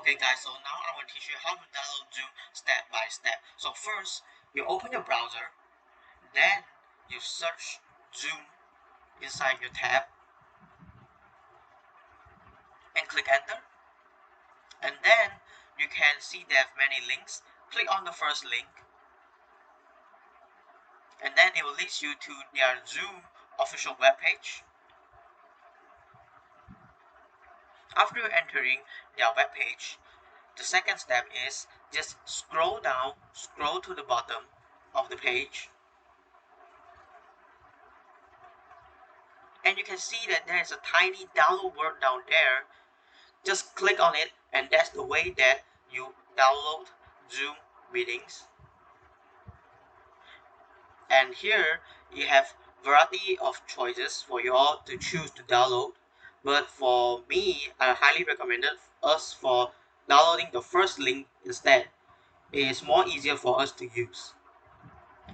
Okay guys, so now I will teach you how to download Zoom step by step. So first, you open your browser, then you search Zoom inside your tab and click enter. And then you can see they have many links. Click on the first link and then it will lead you to their Zoom official webpage. After entering their webpage, the second step is just scroll down, scroll to the bottom of the page, and you can see that there is a tiny download word down there. Just click on it, and that's the way that you download Zoom meetings. And here you have variety of choices for you all to choose to download, but for me I highly recommend us for downloading the first link instead. It is more easier for us to use.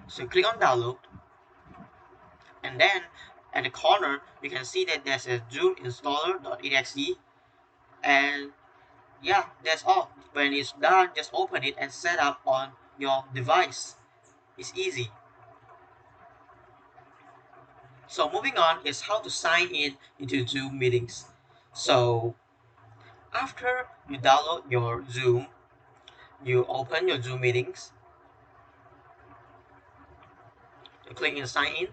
So click on download, and then at the corner you can see that there's a Zoom installer.exe, and yeah, that's all. When it's done, just open it and set up on your device. It's easy. So moving on is how to sign in into Zoom meetings. So after you download your Zoom, you open your Zoom meetings, you click in sign in,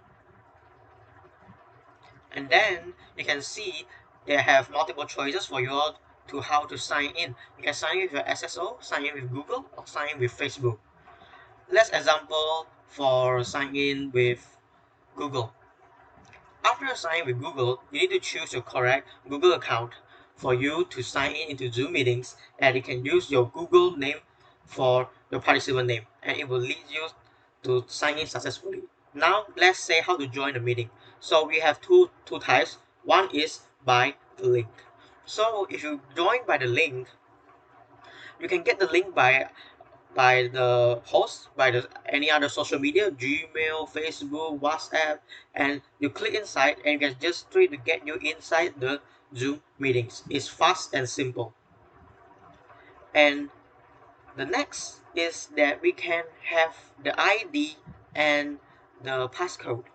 and then you can see they have multiple choices for you all to how to sign in. You can sign in with your SSO, sign in with Google, or sign in with Facebook. Let's example for sign in with Google. After you sign in with Google, you need to choose your correct Google account for you to sign in into Zoom meetings, and you can use your Google name for your participant name, and it will lead you to sign in successfully. Now let's say how to join the meeting. So we have two types. One is by the link. So if you join by the link, you can get the link by the host, by the any other social media, Gmail, Facebook, WhatsApp, and you click inside and you can just straight to get you inside the Zoom meetings. It's fast and simple. And the next is that we can have the ID and the passcode.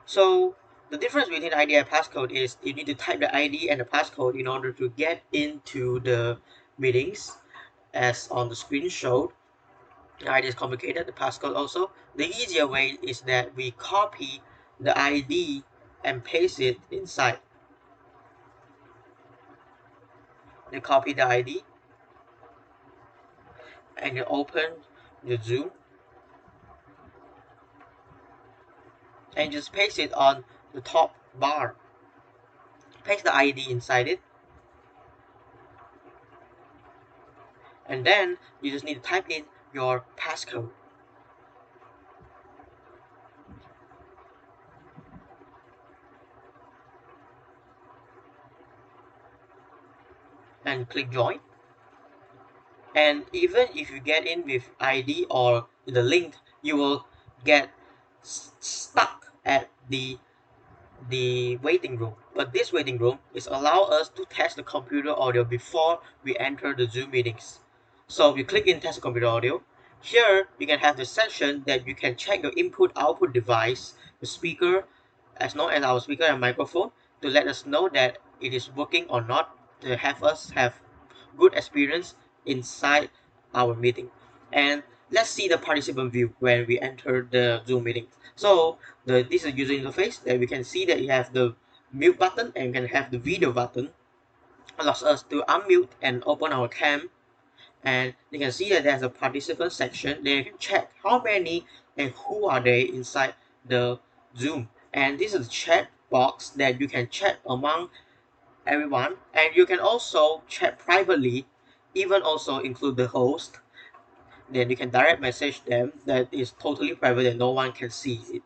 So the difference between ID and passcode is you need to type the ID and the passcode in order to get into the meetings, as on the screen showed. The ID is complicated, the passcode also. The easier way is that we copy the ID and paste it inside. You copy the ID and you open the Zoom and just paste it on the top bar. Paste the ID inside it, and then you just need to type in your passcode. And click join. And even if you get in with ID or the link, you will get stuck at the waiting room. But this waiting room is allow us to test the computer audio before we enter the Zoom meetings. So if you click in test computer audio, here you can have the section that you can check your input output device, the speaker, as known as our speaker and microphone, to let us know that it is working or not, to have us have good experience inside our meeting. And let's see the participant view when we enter the Zoom meeting. So this is user interface that we can see that you have the mute button and we can have the video button. Allows us to unmute and open our cam, and you can see that there's a participant section. Then you can check how many and who are they inside the Zoom. And this is the chat box that you can chat among everyone, and you can also chat privately, even also include the host. Then you can direct message them that is totally private and no one can see it.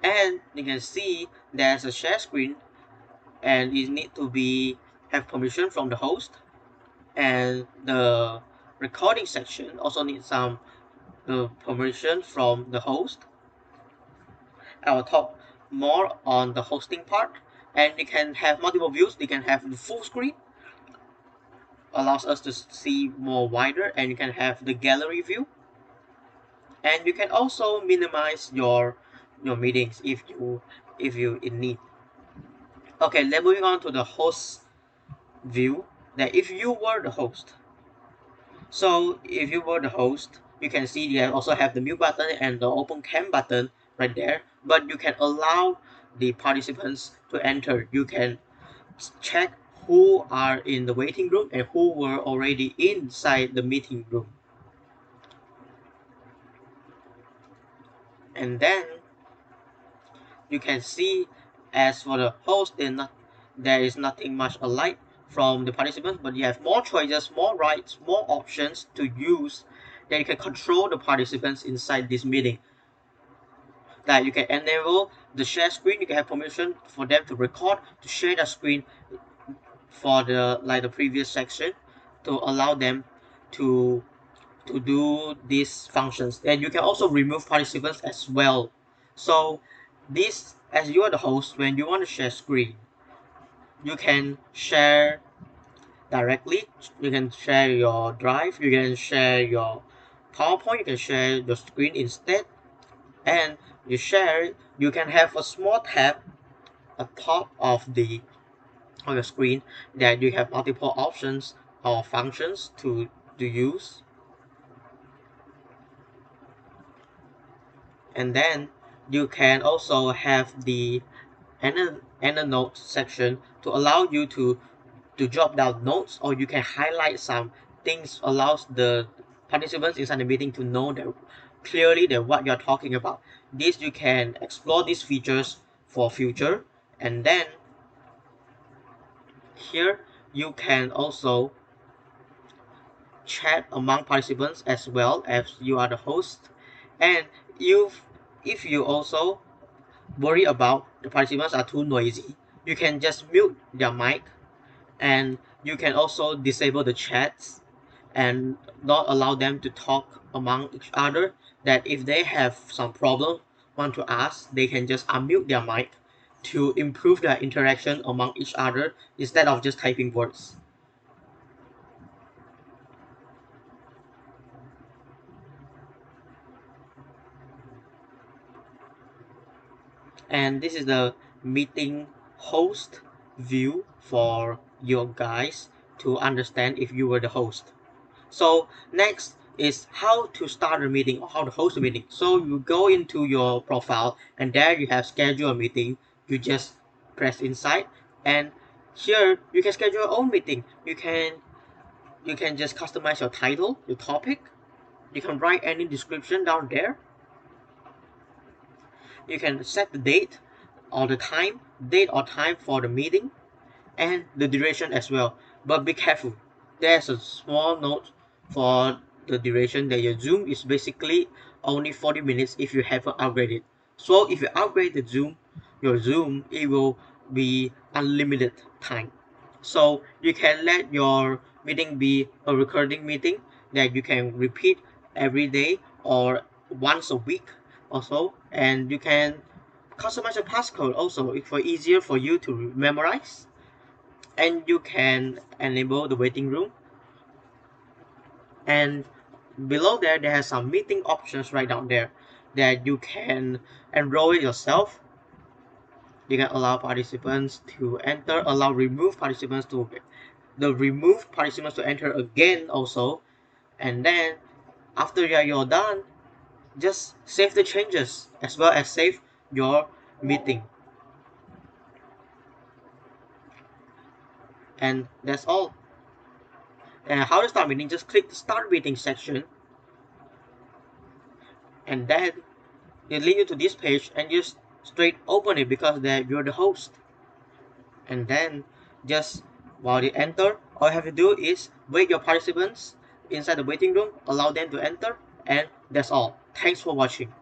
And you can see there's a share screen, and it need to be have permission from the host, and the recording section also needs some permission from the host. I will talk more on the hosting part. and you can have multiple views. You can have the full screen, allows us to see more wider, and you can have the gallery view, and you can also minimize your meetings if you in need. Okay, then moving on to the host view, that if you were the host, so if you were the host, you can see you also have the mute button and the open cam button right there, but you can allow the participants to enter. You can check who are in the waiting room and who were already inside the meeting room. And then you can see, as for the host, there is nothing much alike from the participants, but you have more choices, more rights, more options to use, that you can control the participants inside this meeting. That you can enable the share screen. You can have permission for them to record, to share the screen for the previous section, to allow them to do these functions. And you can also remove participants as well. So this, as you are the host, when you want to share screen, you can share directly. You can share your drive, you can share your PowerPoint, you can share your screen instead, and you can have a small tab at top of your screen that you have multiple options or functions to use. And then you can also have the EndNote section to allow you to jot down notes, or you can highlight some things, allows the participants inside the meeting to know that clearly that what you're talking about. This, you can explore these features for future. And then here you can also chat among participants as well, as you are the host. And if you also worry about the participants are too noisy, you can just mute their mic, and you can also disable the chats and not allow them to talk among each other. That if they have some problem want to ask, they can just unmute their mic to improve their interaction among each other instead of just typing words. And this is the meeting host view for your guys to understand if you were the host. So next is how to start a meeting or how to host a meeting. So you go into your profile, and there you have schedule a meeting. You just press inside, and here you can schedule your own meeting. You can just customize your title, your topic. You can write any description down there. You can set the date or the time, date or time for the meeting, and the duration as well. But be careful, there's a small note for the duration, that your Zoom is basically only 40 minutes if you haven't upgraded. So if you upgrade your Zoom, it will be unlimited time. So you can let your meeting be a recurring meeting that you can repeat every day or once a week also. And you can customize your passcode also for easier for you to memorize. And you can enable the waiting room, and below there has some meeting options right down there that you can enroll it yourself. You can allow participants to enter, remove participants to enter again also. And then after you're done, just save the changes as well as save your meeting. And that's all. And how to start meeting, just click the start meeting section, and then it leads you to this page, and just straight open it because you're the host. And then just while they enter, all you have to do is wait your participants inside the waiting room, allow them to enter, and that's all. Thanks for watching.